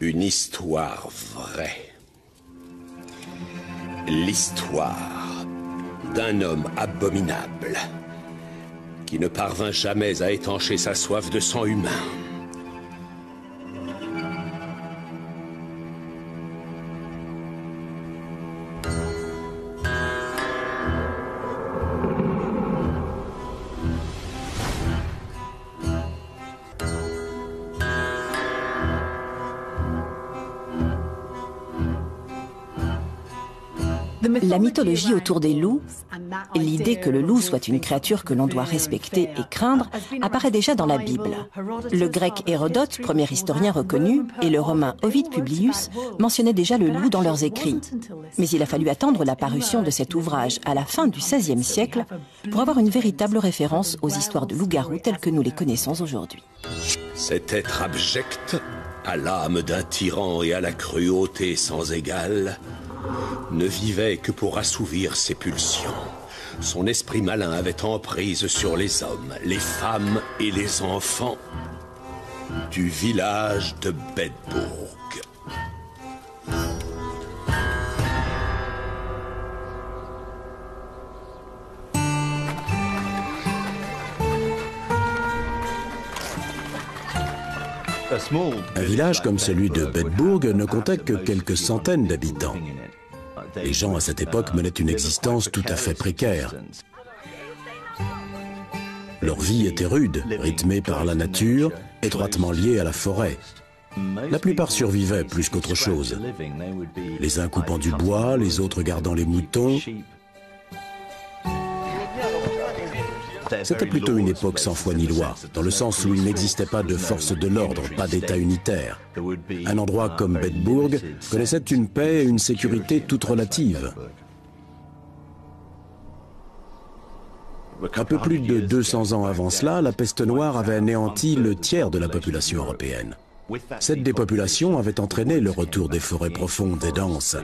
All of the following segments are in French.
Une histoire vraie. L'histoire d'un homme abominable qui ne parvint jamais à étancher sa soif de sang humain. La mythologie autour des loups, l'idée que le loup soit une créature que l'on doit respecter et craindre, apparaît déjà dans la Bible. Le grec Hérodote, premier historien reconnu, et le romain Ovide Publius mentionnaient déjà le loup dans leurs écrits. Mais il a fallu attendre la parution de cet ouvrage à la fin du XVIe siècle pour avoir une véritable référence aux histoires de loups-garous telles que nous les connaissons aujourd'hui. Cet être abject, à l'âme d'un tyran et à la cruauté sans égale, ne vivait que pour assouvir ses pulsions. Son esprit malin avait emprise sur les hommes, les femmes et les enfants du village de Bedburg. Un village comme celui de Bedburg ne comptait que quelques centaines d'habitants. Les gens à cette époque menaient une existence tout à fait précaire. Leur vie était rude, rythmée par la nature, étroitement liée à la forêt. La plupart survivaient plus qu'autre chose. Les uns coupant du bois, les autres gardant les moutons. C'était plutôt une époque sans foi ni loi, dans le sens où il n'existait pas de force de l'ordre, pas d'État unitaire. Un endroit comme Bedburg connaissait une paix et une sécurité toutes relatives. Un peu plus de 200 ans avant cela, la peste noire avait anéanti le tiers de la population européenne. Cette dépopulation avait entraîné le retour des forêts profondes et denses.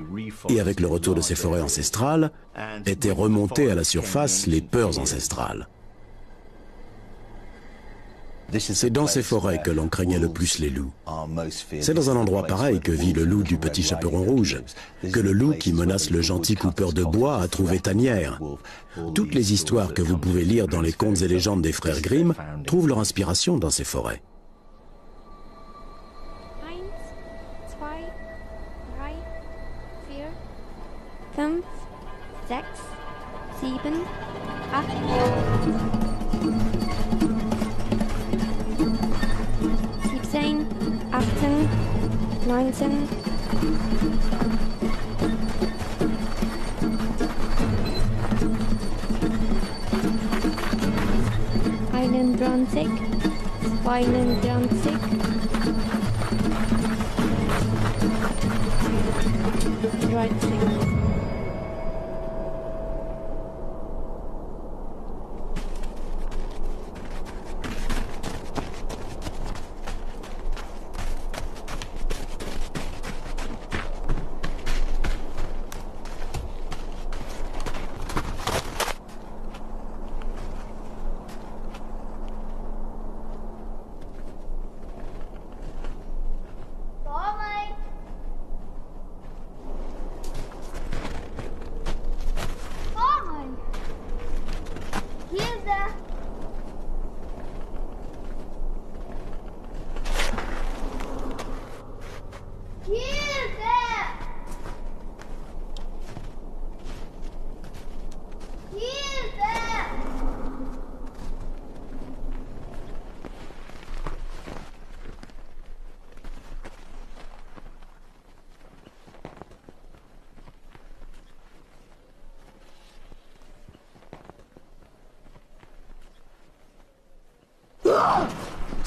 Et avec le retour de ces forêts ancestrales, étaient remontées à la surface les peurs ancestrales. C'est dans ces forêts que l'on craignait le plus les loups. C'est dans un endroit pareil que vit le loup du petit chaperon rouge, que le loup qui menace le gentil coupeur de bois a trouvé tanière. Toutes les histoires que vous pouvez lire dans les contes et légendes des frères Grimm trouvent leur inspiration dans ces forêts. 1, 2, 3, 4, 5, 6, 7, 8. 17, 18, 19. Einunddreißig, 32, 30.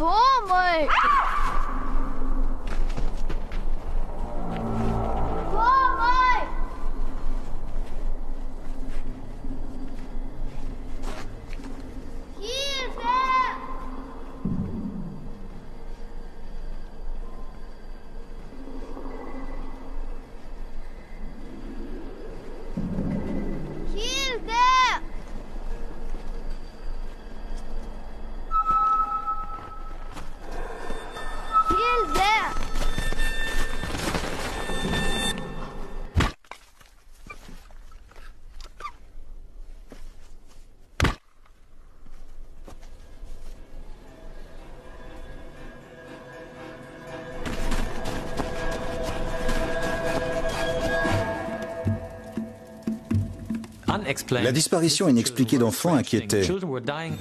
Tommy! Tommy! La disparition inexpliquée d'enfants inquiétait.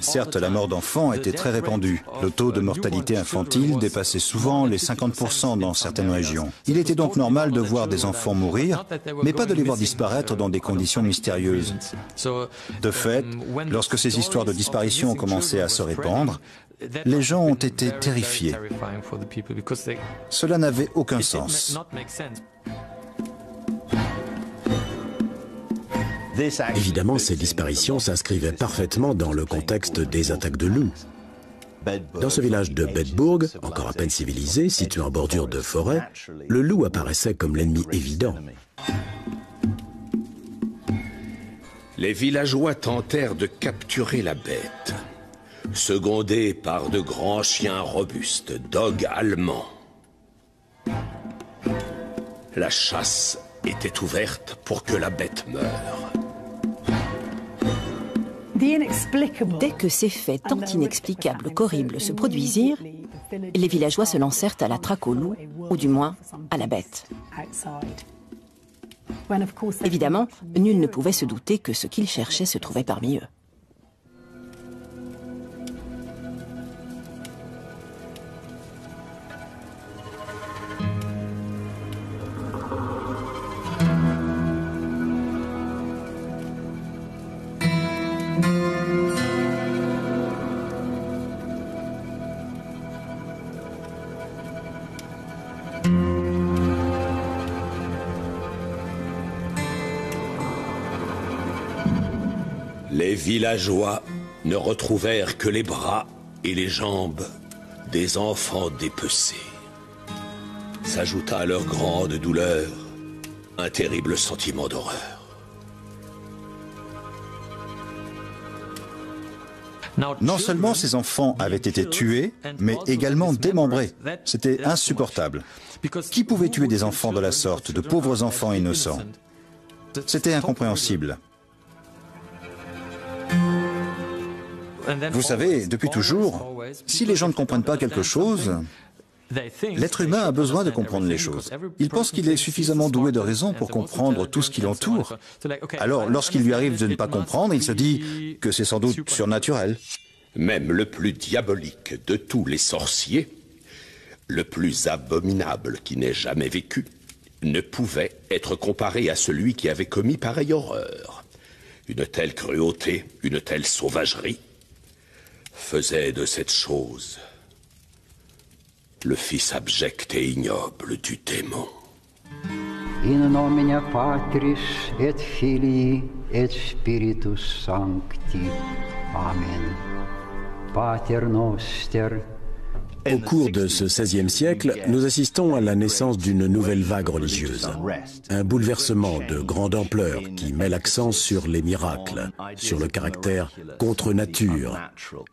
Certes, la mort d'enfants était très répandue. Le taux de mortalité infantile dépassait souvent les 50% dans certaines régions. Il était donc normal de voir des enfants mourir, mais pas de les voir disparaître dans des conditions mystérieuses. De fait, lorsque ces histoires de disparition ont commencé à se répandre, les gens ont été terrifiés. Cela n'avait aucun sens. Évidemment, ces disparitions s'inscrivaient parfaitement dans le contexte des attaques de loups. Dans ce village de Bedburg, encore à peine civilisé, situé en bordure de forêt, le loup apparaissait comme l'ennemi évident. Les villageois tentèrent de capturer la bête, secondés par de grands chiens robustes, dogs allemands. La chasse était ouverte pour que la bête meure. Dès que ces faits tant inexplicables qu'horribles se produisirent, les villageois se lancèrent à la traque au loup, ou du moins à la bête. Évidemment, nul ne pouvait se douter que ce qu'ils cherchaient se trouvait parmi eux. Les villageois ne retrouvèrent que les bras et les jambes des enfants dépecés. S'ajouta à leur grande douleur un terrible sentiment d'horreur. Non seulement ces enfants avaient été tués, mais également démembrés. C'était insupportable. Qui pouvait tuer des enfants de la sorte, de pauvres enfants innocents? C'était incompréhensible. Vous savez, depuis toujours, si les gens ne comprennent pas quelque chose, l'être humain a besoin de comprendre les choses. Il pense qu'il est suffisamment doué de raison pour comprendre tout ce qui l'entoure. Alors, lorsqu'il lui arrive de ne pas comprendre, il se dit que c'est sans doute surnaturel. Même le plus diabolique de tous les sorciers, le plus abominable qui n'ait jamais vécu, ne pouvait être comparé à celui qui avait commis pareille horreur. Une telle cruauté, une telle sauvagerie, faisait de cette chose le fils abject et ignoble du démon. In nomine Patris et Filii et Spiritus Sancti. Amen. Pater noster. Au cours de ce XVIe siècle, nous assistons à la naissance d'une nouvelle vague religieuse. Un bouleversement de grande ampleur qui met l'accent sur les miracles, sur le caractère contre nature.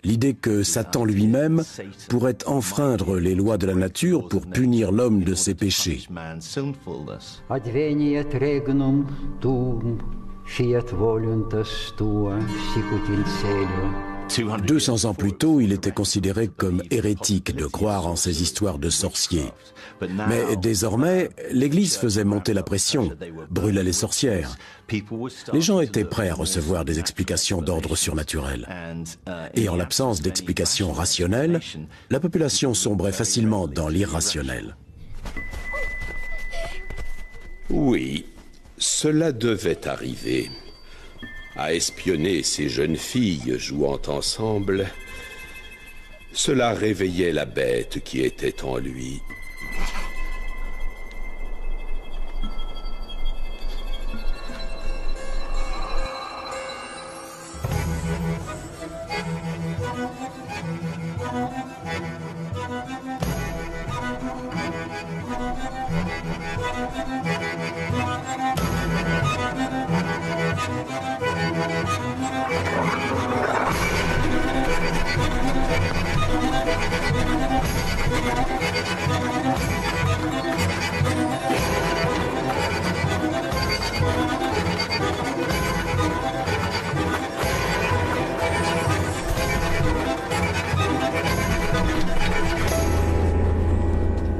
L'idée que Satan lui-même pourrait enfreindre les lois de la nature pour punir l'homme de ses péchés. Adveniet regnum tuum, fiat voluntas tua, sicut in cielo. 200 ans plus tôt, il était considéré comme hérétique de croire en ces histoires de sorciers. Mais désormais, l'Église faisait monter la pression, brûlait les sorcières. Les gens étaient prêts à recevoir des explications d'ordre surnaturel. Et en l'absence d'explications rationnelles, la population sombrait facilement dans l'irrationnel. Oui, cela devait arriver. À espionner ces jeunes filles jouant ensemble, cela réveillait la bête qui était en lui.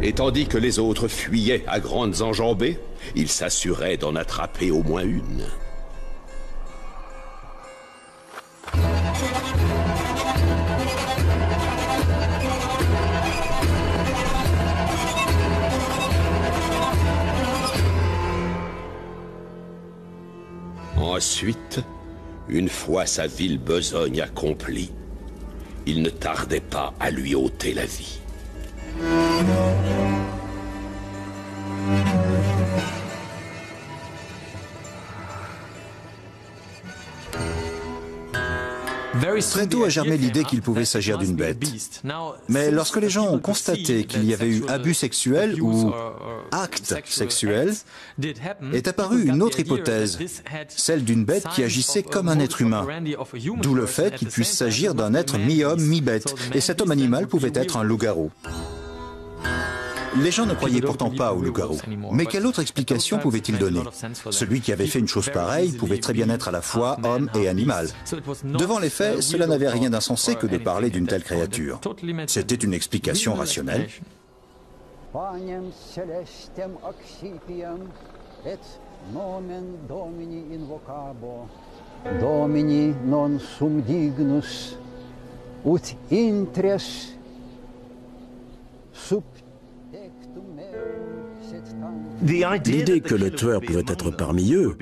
Et tandis que les autres fuyaient à grandes enjambées, il s'assurait d'en attraper au moins une. Ensuite, une fois sa vile besogne accomplie, il ne tardait pas à lui ôter la vie. Très tôt a germé l'idée qu'il pouvait s'agir d'une bête. Mais lorsque les gens ont constaté qu'il y avait eu abus sexuel ou acte sexuel, est apparue une autre hypothèse, celle d'une bête qui agissait comme un être humain. D'où le fait qu'il puisse s'agir d'un être mi-homme, mi-bête, et cet homme animal pouvait être un loup-garou. Les gens ne croyaient pourtant pas au loup-garou. Mais quelle autre explication pouvait-il donner? Celui qui avait fait une chose pareille pouvait très bien être à la fois homme et animal. Devant les faits, cela n'avait rien d'insensé que de parler d'une telle créature. C'était une explication rationnelle. L'idée que le tueur pouvait être parmi eux,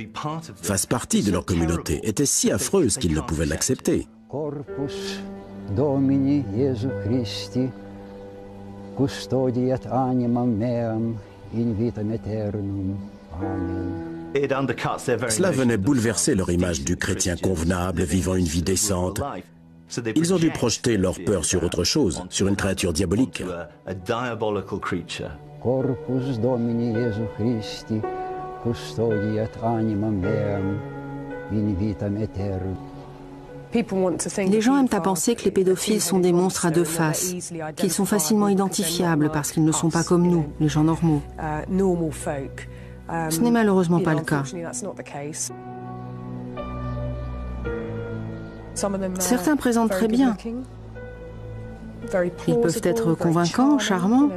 fasse partie de leur communauté, était si affreuse qu'ils ne pouvaient l'accepter. Corpus Domini Jesu Christi, custodiat animam meam in vitam aeternum. Amen. Cela venait bouleverser leur image du chrétien convenable, vivant une vie décente. Ils ont dû projeter leur peur sur autre chose, sur une créature diabolique. Corpus Domini Jesu Christi, custodiat animam meam in vitam aeternum. Les gens aiment à penser que les pédophiles sont des monstres à deux faces, qu'ils sont facilement identifiables parce qu'ils ne sont pas comme nous, les gens normaux. Ce n'est malheureusement pas le cas. Certains présentent très bien. Ils peuvent être convaincants, charmants,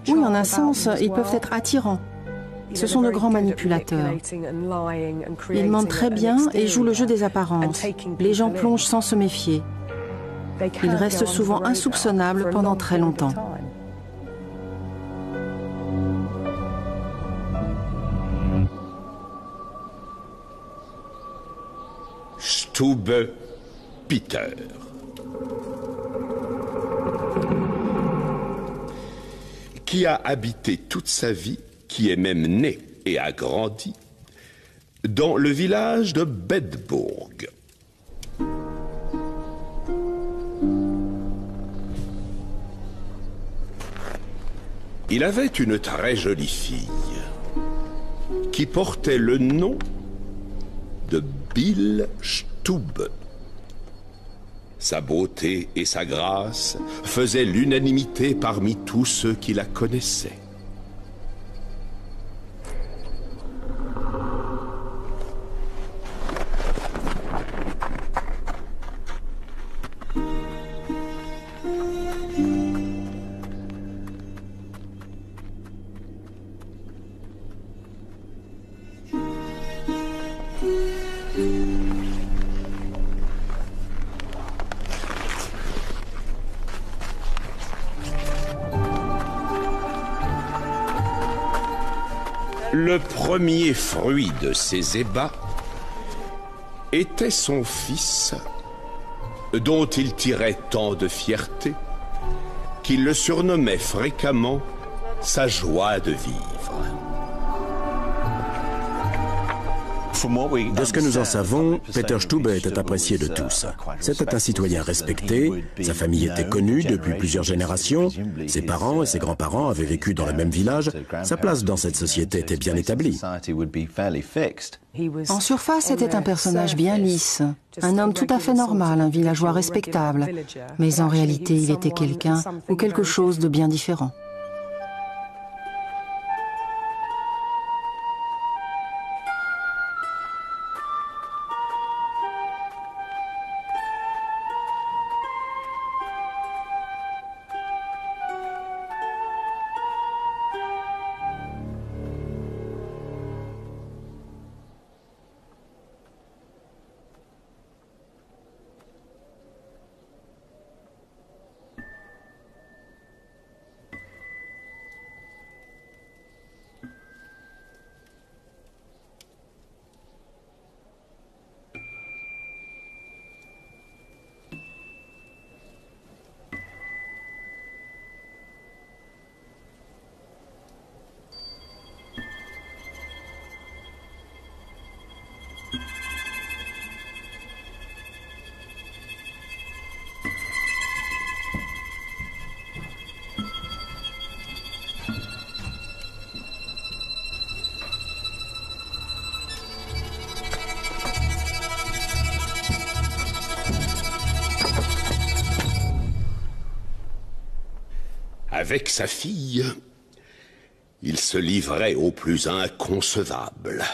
oui, en un sens, ils peuvent être attirants. Ce sont de grands manipulateurs. Ils mentent très bien et jouent le jeu des apparences. Les gens plongent sans se méfier. Ils restent souvent insoupçonnables pendant très longtemps. Stube Peter. Qui a habité toute sa vie, qui est même né et a grandi dans le village de Bedburg. Il avait une très jolie fille qui portait le nom de Bill Stube. Sa beauté et sa grâce faisaient l'unanimité parmi tous ceux qui la connaissaient. Le premier fruit de ses ébats était son fils, dont il tirait tant de fierté qu'il le surnommait fréquemment sa joie de vivre. De ce que nous en savons, Peter Stube était apprécié de tous. C'était un citoyen respecté, sa famille était connue depuis plusieurs générations, ses parents et ses grands-parents avaient vécu dans le même village, sa place dans cette société était bien établie. En surface, c'était un personnage bien lisse, un homme tout à fait normal, un villageois respectable. Mais en réalité, il était quelqu'un ou quelque chose de bien différent. Avec sa fille, il se livrait au plus inconcevable,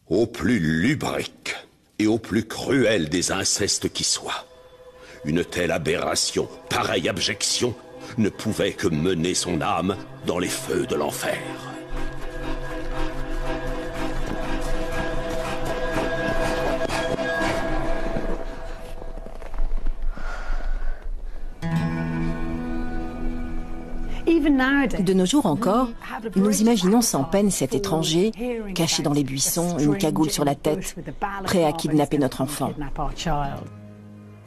au plus lubrique et au plus cruel des incestes qui soient. Une telle aberration, pareille abjection, ne pouvait que mener son âme dans les feux de l'enfer. De nos jours encore, nous imaginons sans peine cet étranger, caché dans les buissons, une cagoule sur la tête, prêt à kidnapper notre enfant.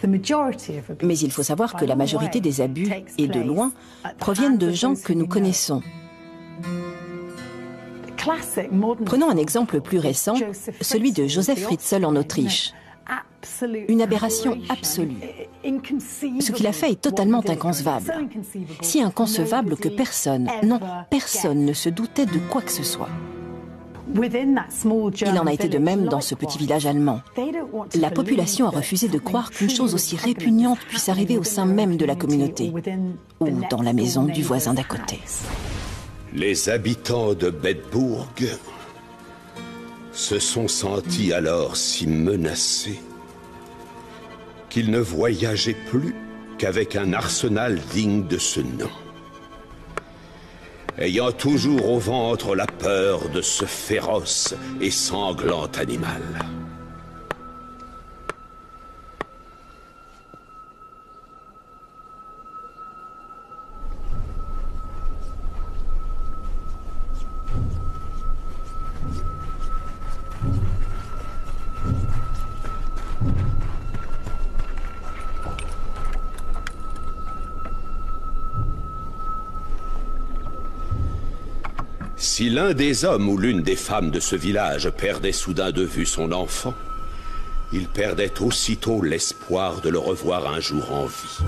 Mais il faut savoir que la majorité des abus, et de loin, proviennent de gens que nous connaissons. Prenons un exemple plus récent, celui de Joseph Fritzl en Autriche. Une aberration absolue. Ce qu'il a fait est totalement inconcevable. Si inconcevable que personne, non, personne ne se doutait de quoi que ce soit. Il en a été de même dans ce petit village allemand. La population a refusé de croire qu'une chose aussi répugnante puisse arriver au sein même de la communauté, ou dans la maison du voisin d'à côté. Les habitants de Bedburg se sont sentis alors si menacés qu'ils ne voyageaient plus qu'avec un arsenal digne de ce nom, ayant toujours au ventre la peur de ce féroce et sanglant animal. Si l'un des hommes ou l'une des femmes de ce village perdait soudain de vue son enfant, il perdait aussitôt l'espoir de le revoir un jour en vie.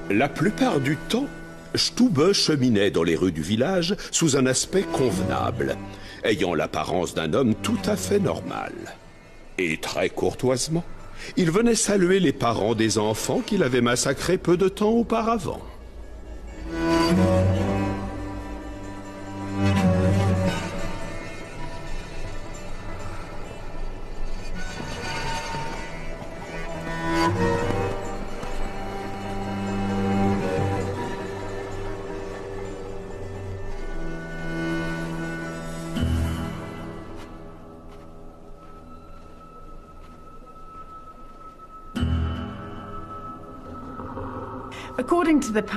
La plupart du temps, Stube cheminait dans les rues du village sous un aspect convenable, ayant l'apparence d'un homme tout à fait normal. Et très courtoisement, il venait saluer les parents des enfants qu'il avait massacrés peu de temps auparavant.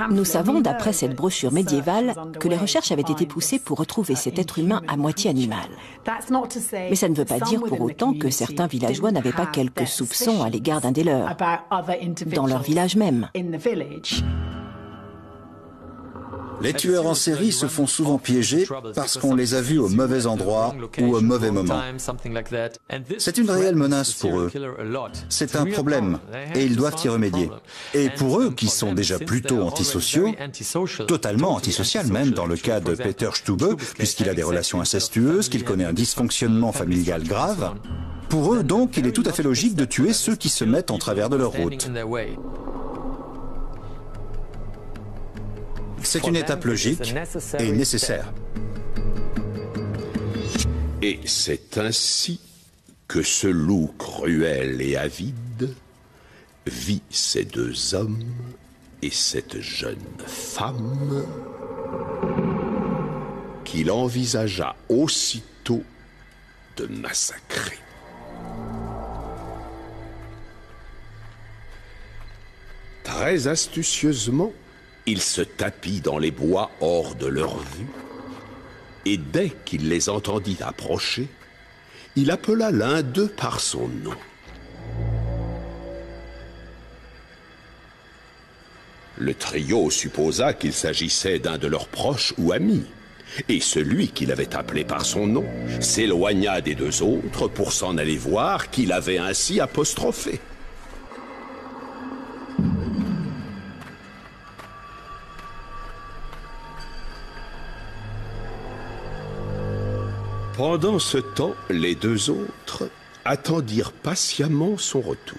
Nous savons, d'après cette brochure médiévale, que les recherches avaient été poussées pour retrouver cet être humain à moitié animal. Mais ça ne veut pas dire pour autant que certains villageois n'avaient pas quelques soupçons à l'égard d'un des leurs, dans leur village même. Les tueurs en série se font souvent piéger parce qu'on les a vus au mauvais endroit ou au mauvais moment. C'est une réelle menace pour eux. C'est un problème et ils doivent y remédier. Et pour eux, qui sont déjà plutôt antisociaux, totalement antisocial même dans le cas de Peter Stube, puisqu'il a des relations incestueuses, qu'il connaît un dysfonctionnement familial grave, pour eux donc, il est tout à fait logique de tuer ceux qui se mettent en travers de leur route. C'est une étape logique et nécessaire. Et c'est ainsi que ce loup cruel et avide vit ces deux hommes et cette jeune femme qu'il envisagea aussitôt de massacrer. Très astucieusement, il se tapit dans les bois hors de leur vue, et dès qu'il les entendit approcher, il appela l'un d'eux par son nom. Le trio supposa qu'il s'agissait d'un de leurs proches ou amis, Et celui qui l'avait appelé par son nom s'éloigna des deux autres pour s'en aller voir qui l'avait ainsi apostrophé. Pendant ce temps, les deux autres attendirent patiemment son retour.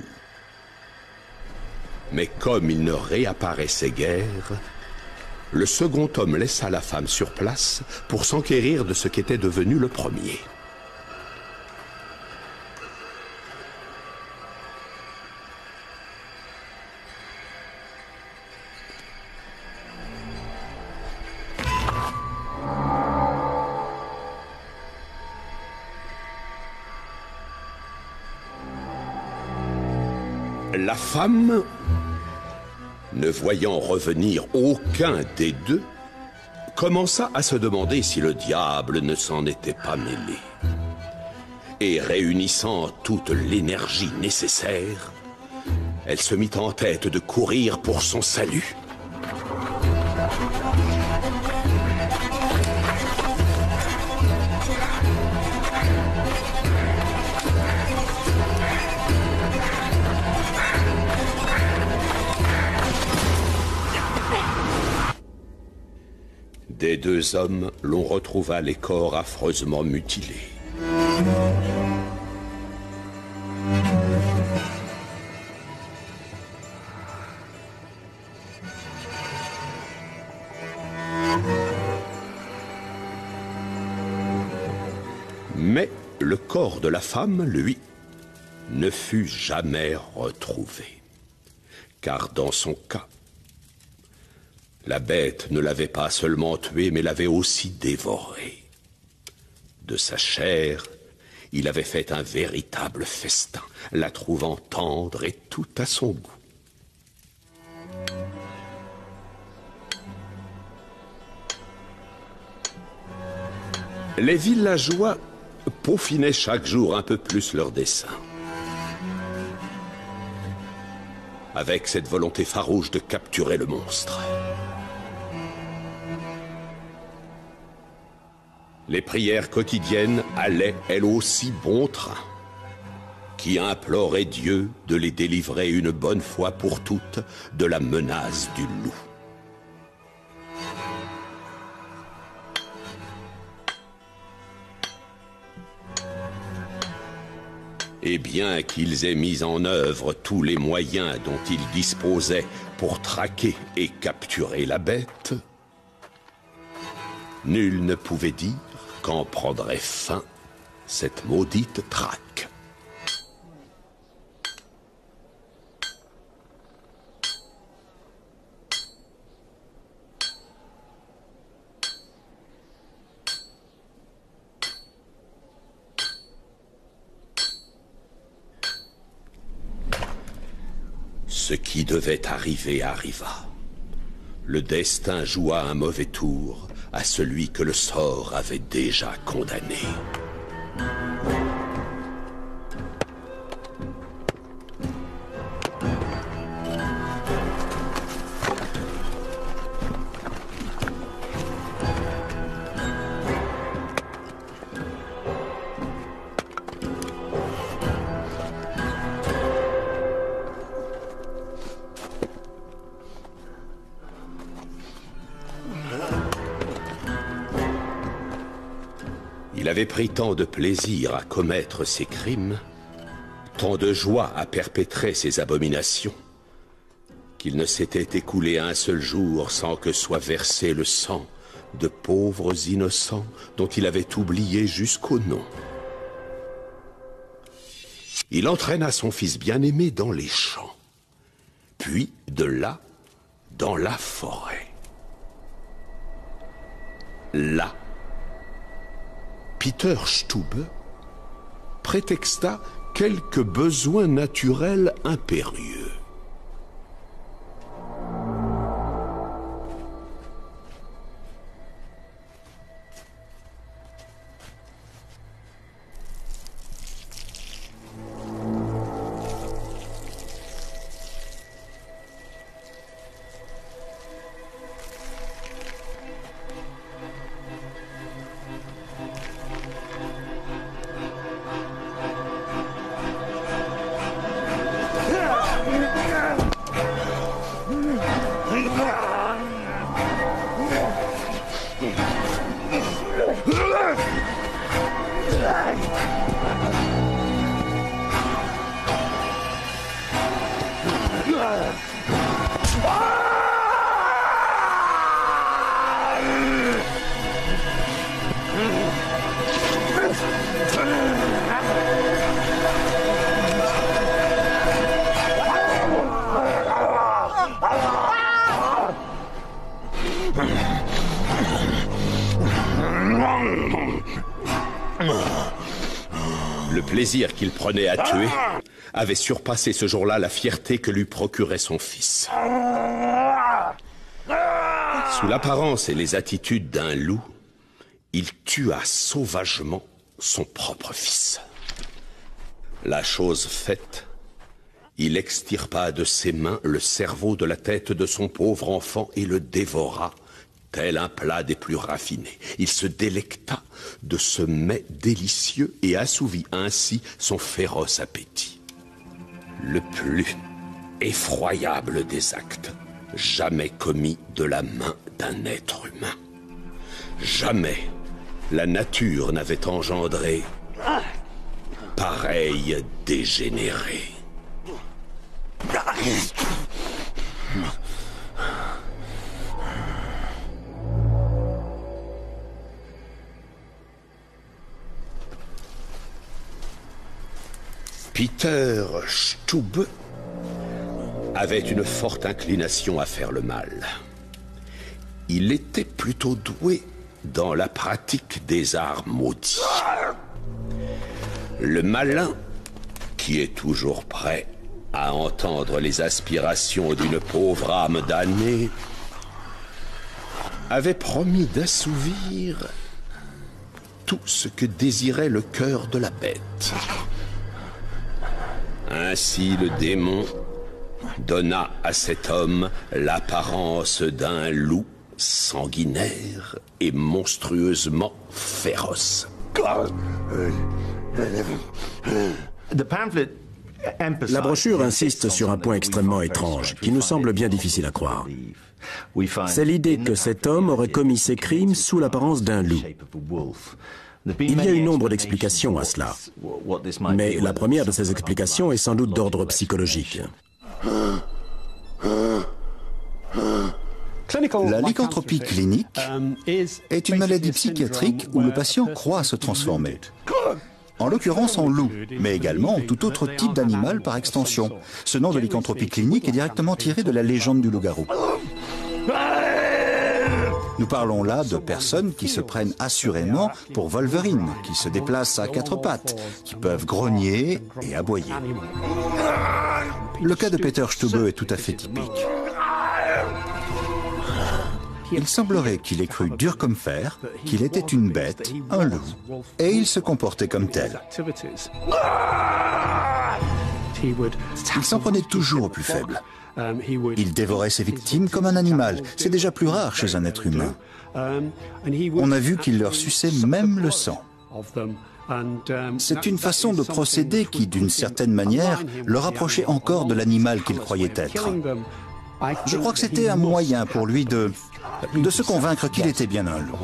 Mais comme il ne réapparaissait guère, le second homme laissa la femme sur place pour s'enquérir de ce qu'était devenu le premier. La femme, ne voyant revenir aucun des deux, commença à se demander si le diable ne s'en était pas mêlé. Et réunissant toute l'énergie nécessaire, elle se mit en tête de courir pour son salut. Des deux hommes, l'on retrouva les corps affreusement mutilés. Mais le corps de la femme, lui, ne fut jamais retrouvé. Car dans son cas, la bête ne l'avait pas seulement tué, mais l'avait aussi dévoré. De sa chair, il avait fait un véritable festin, la trouvant tendre et tout à son goût. Les villageois peaufinaient chaque jour un peu plus leur dessein, avec cette volonté farouche de capturer le monstre. Les prières quotidiennes allaient, elles aussi, bon train, qui implorait Dieu de les délivrer une bonne fois pour toutes de la menace du loup. Et bien qu'ils aient mis en œuvre tous les moyens dont ils disposaient pour traquer et capturer la bête, nul ne pouvait dire quand prendrait fin cette maudite traque. Ce qui devait arriver arriva. Le destin joua un mauvais tour à celui que le sort avait déjà condamné. Il avait pris tant de plaisir à commettre ces crimes, tant de joie à perpétrer ces abominations, qu'il ne s'était écoulé un seul jour sans que soit versé le sang de pauvres innocents dont il avait oublié jusqu'au nom. Il entraîna son fils bien-aimé dans les champs, puis de là, dans la forêt. Là, Peter Stube prétexta quelques besoins naturels impérieux. Le plaisir qu'il prenait à tuer avait surpassé ce jour-là la fierté que lui procurait son fils. Sous l'apparence et les attitudes d'un loup, il tua sauvagement son propre fils. La chose faite, il extirpa de ses mains le cerveau de la tête de son pauvre enfant et le dévora, tel un plat des plus raffinés. Il se délecta de ce mets délicieux et assouvit ainsi son féroce appétit. Le plus effroyable des actes jamais commis de la main d'un être humain. Jamais la nature n'avait engendré pareil dégénéré. Peter Stube avait une forte inclination à faire le mal. Il était plutôt doué dans la pratique des arts maudits. Le malin, qui est toujours prêt à entendre les aspirations d'une pauvre âme damnée, avait promis d'assouvir tout ce que désirait le cœur de la bête. Ainsi le démon donna à cet homme l'apparence d'un loup sanguinaire et monstrueusement féroce. La brochure insiste sur un point extrêmement étrange, qui nous semble bien difficile à croire. C'est l'idée que cet homme aurait commis ses crimes sous l'apparence d'un loup. Il y a une nombre d'explications à cela, mais la première de ces explications est sans doute d'ordre psychologique. La lycanthropie clinique est une maladie psychiatrique où le patient croit se transformer. En l'occurrence en loup, mais également en tout autre type d'animal par extension. Ce nom de lycanthropie clinique est directement tiré de la légende du loup-garou. Nous parlons là de personnes qui se prennent assurément pour Wolverine, qui se déplacent à quatre pattes, qui peuvent grogner et aboyer. Le cas de Peter Stube est tout à fait typique. Il semblerait qu'il ait cru dur comme fer, qu'il était une bête, un loup, et il se comportait comme tel. Il s'en prenait toujours au plus faible. Il dévorait ses victimes comme un animal. C'est déjà plus rare chez un être humain. On a vu qu'il leur suçait même le sang. C'est une façon de procéder qui, d'une certaine manière, le rapprochait encore de l'animal qu'il croyait être. Je crois que c'était un moyen pour lui de se convaincre qu'il était bien un loup.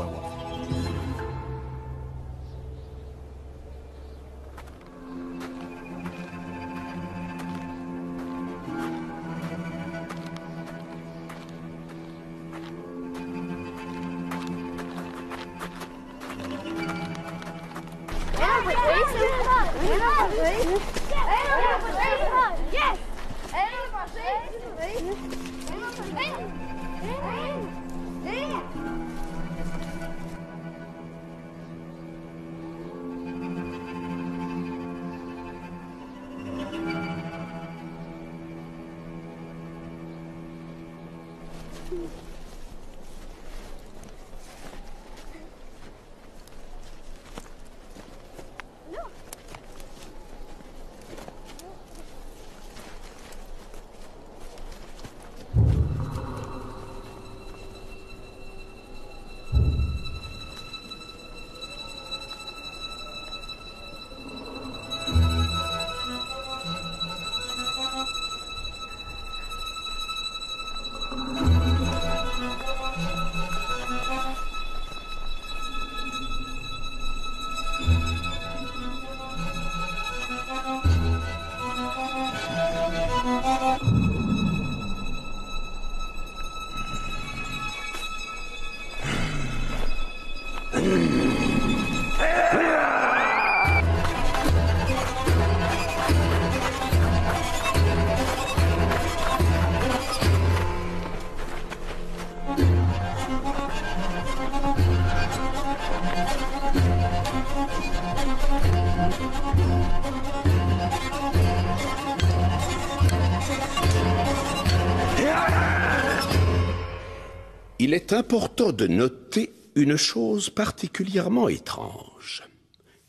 Il est important de noter une chose particulièrement étrange,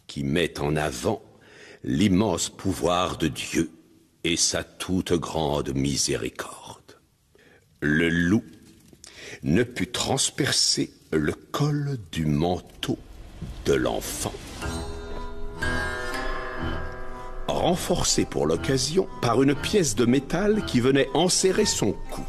qui met en avant l'immense pouvoir de Dieu et sa toute grande miséricorde. Le loup ne put transpercer le col du manteau de l'enfant, renforcé pour l'occasion par une pièce de métal qui venait enserrer son cou.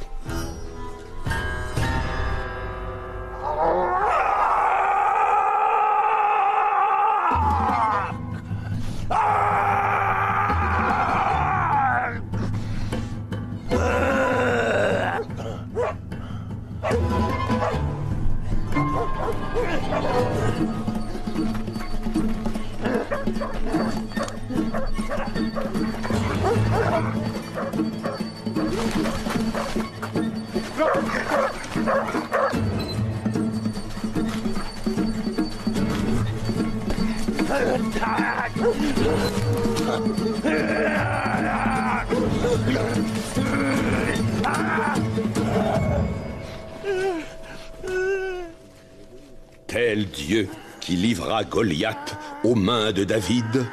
Tel Dieu qui livra Goliath aux mains de David,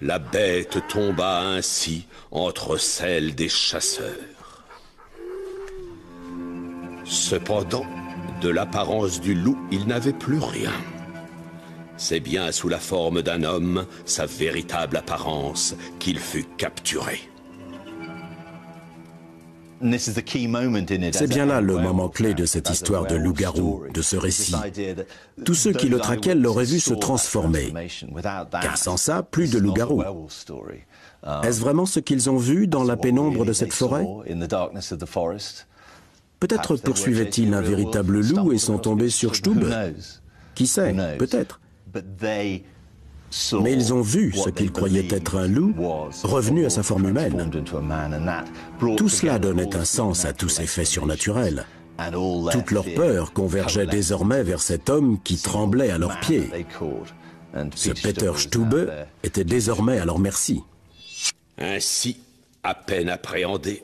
la bête tomba ainsi entre celles des chasseurs. Cependant, de l'apparence du loup, il n'avait plus rien. C'est bien sous la forme d'un homme, sa véritable apparence, qu'il fut capturé. C'est bien là le moment clé de cette histoire de loup-garou, de ce récit. Tous ceux qui le traquaient l'auraient vu se transformer, car sans ça, plus de loup-garou. Est-ce vraiment ce qu'ils ont vu dans la pénombre de cette forêt? Peut-être poursuivaient-ils un véritable loup et sont tombés sur Stube. Qui sait, peut-être. Mais ils ont vu ce qu'ils croyaient être un loup revenu à sa forme humaine. Tout cela donnait un sens à tous ces faits surnaturels. Toute leur peur convergeait désormais vers cet homme qui tremblait à leurs pieds. Ce Peter Stube était désormais à leur merci. Ainsi, à peine appréhendé,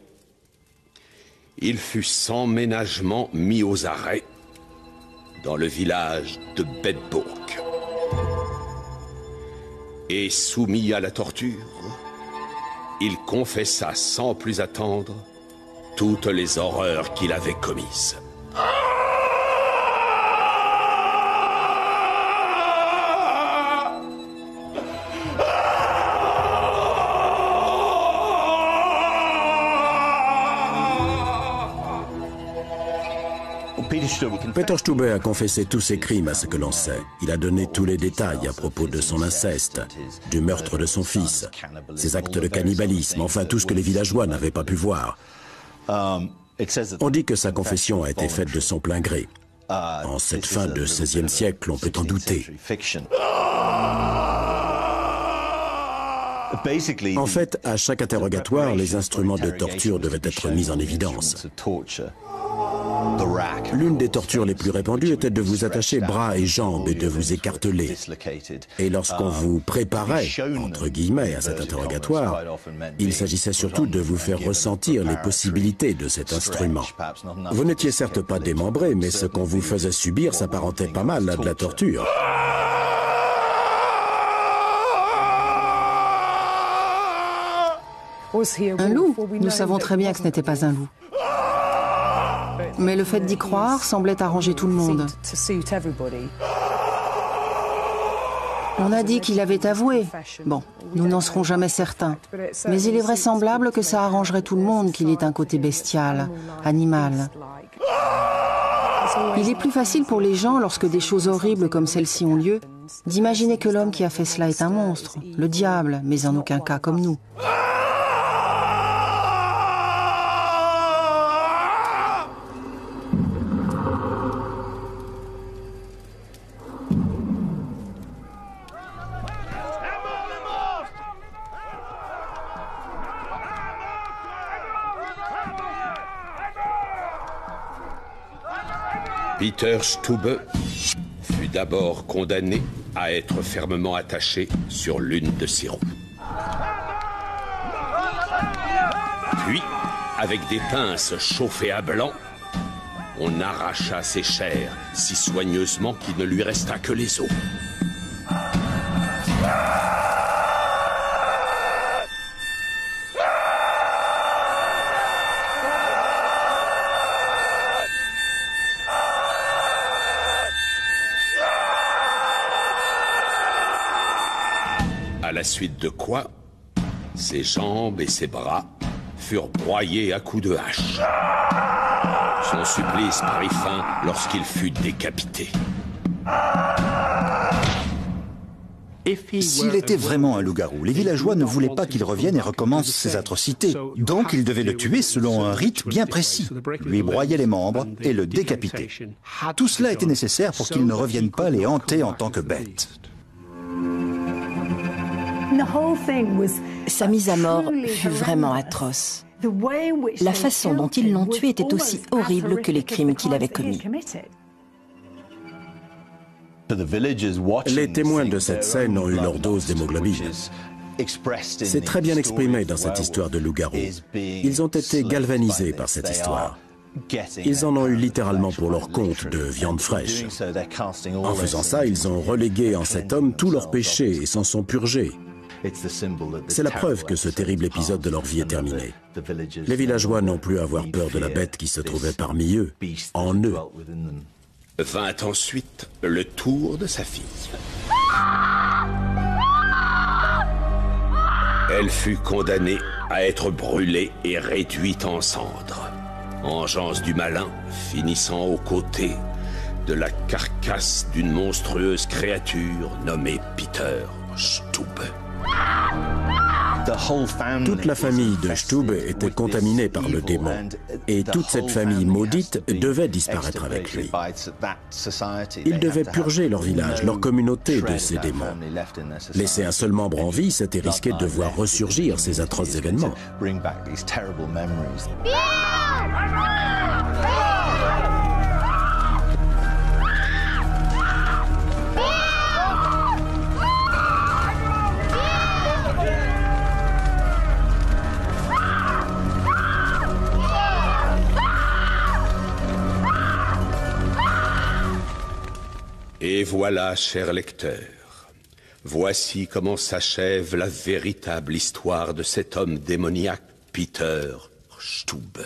il fut sans ménagement mis aux arrêts dans le village de Bedburg. Et soumis à la torture, il confessa sans plus attendre toutes les horreurs qu'il avait commises. Peter Stube a confessé tous ses crimes à ce que l'on sait. Il a donné tous les détails à propos de son inceste, du meurtre de son fils, ses actes de cannibalisme, enfin tout ce que les villageois n'avaient pas pu voir. On dit que sa confession a été faite de son plein gré. En cette fin de XVIe siècle, on peut en douter. En fait, à chaque interrogatoire, les instruments de torture devaient être mis en évidence. L'une des tortures les plus répandues était de vous attacher bras et jambes et de vous écarteler. Et lorsqu'on vous préparait, entre guillemets, à cet interrogatoire, il s'agissait surtout de vous faire ressentir les possibilités de cet instrument. Vous n'étiez certes pas démembré, mais ce qu'on vous faisait subir s'apparentait pas mal à de la torture. Un loup? Nous savons très bien que ce n'était pas un loup. Mais le fait d'y croire semblait arranger tout le monde. On a dit qu'il avait avoué. Bon, nous n'en serons jamais certains. Mais il est vraisemblable que ça arrangerait tout le monde qu'il ait un côté bestial, animal. Il est plus facile pour les gens, lorsque des choses horribles comme celle-ci ont lieu, d'imaginer que l'homme qui a fait cela est un monstre, le diable, mais en aucun cas comme nous. Peter Stube fut d'abord condamné à être fermement attaché sur l'une de ses roues. Puis, avec des pinces chauffées à blanc, on arracha ses chairs si soigneusement qu'il ne lui resta que les os. À la suite de quoi, ses jambes et ses bras furent broyés à coups de hache. Son supplice prit fin lorsqu'il fut décapité. S'il était vraiment un loup-garou, les villageois ne voulaient pas qu'il revienne et recommence ses atrocités. Donc ils devaient le tuer selon un rite bien précis, lui broyer les membres et le décapiter. Tout cela était nécessaire pour qu'il ne revienne pas les hanter en tant que bête. Sa mise à mort fut vraiment atroce. La façon dont ils l'ont tué était aussi horrible que les crimes qu'il avait commis. Les témoins de cette scène ont eu leur dose d'hémoglobine. C'est très bien exprimé dans cette histoire de loup-garou. Ils ont été galvanisés par cette histoire. Ils en ont eu littéralement pour leur compte de viande fraîche. En faisant ça, ils ont relégué en cet homme tous leurs péchés et s'en sont purgés. C'est la preuve que ce terrible épisode de leur vie est terminé. Les villageois n'ont plus à avoir peur de la bête qui se trouvait parmi eux, en eux. Vint ensuite le tour de sa fille. Elle fut condamnée à être brûlée et réduite en cendres. Engeance du malin finissant aux côtés de la carcasse d'une monstrueuse créature nommée Peter Stube. Toute la famille de Stube était contaminée par le démon, et toute cette famille maudite devait disparaître avec lui. Ils devaient purger leur village, leur communauté de ces démons. Laisser un seul membre en vie, c'était risquer de voir ressurgir ces atroces événements. Et voilà, cher lecteur, voici comment s'achève la véritable histoire de cet homme démoniaque, Peter Stube.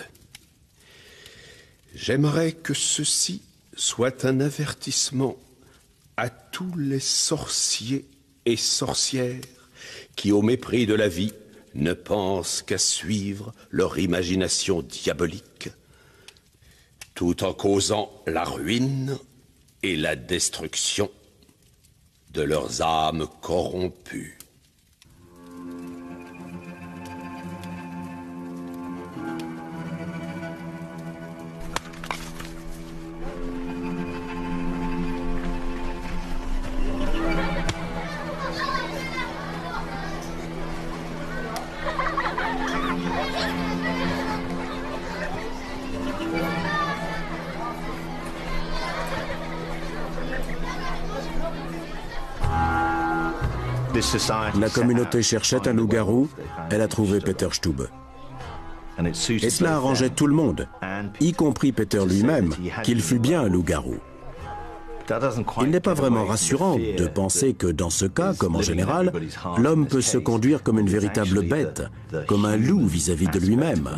J'aimerais que ceci soit un avertissement à tous les sorciers et sorcières qui, au mépris de la vie, ne pensent qu'à suivre leur imagination diabolique, tout en causant la ruine et la destruction de leurs âmes corrompues. La communauté cherchait un loup-garou, elle a trouvé Peter Stube. Et cela arrangeait tout le monde, y compris Peter lui-même, qu'il fût bien un loup-garou. Il n'est pas vraiment rassurant de penser que dans ce cas, comme en général, l'homme peut se conduire comme une véritable bête, comme un loup vis-à-vis de lui-même.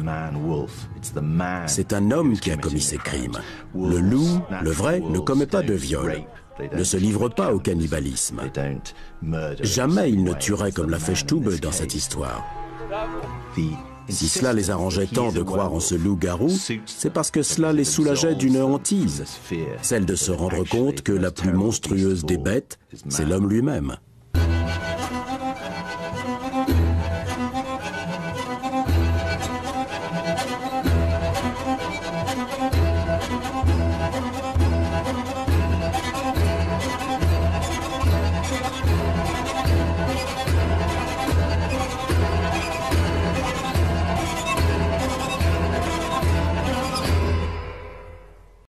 C'est un homme qui a commis ces crimes. Le loup, le vrai, ne commet pas de viol, ne se livre pas au cannibalisme. Jamais il ne tuerait comme l'a fait Stube dans cette histoire. Si cela les arrangeait tant de croire en ce loup-garou, c'est parce que cela les soulageait d'une hantise, celle de se rendre compte que la plus monstrueuse des bêtes, c'est l'homme lui-même.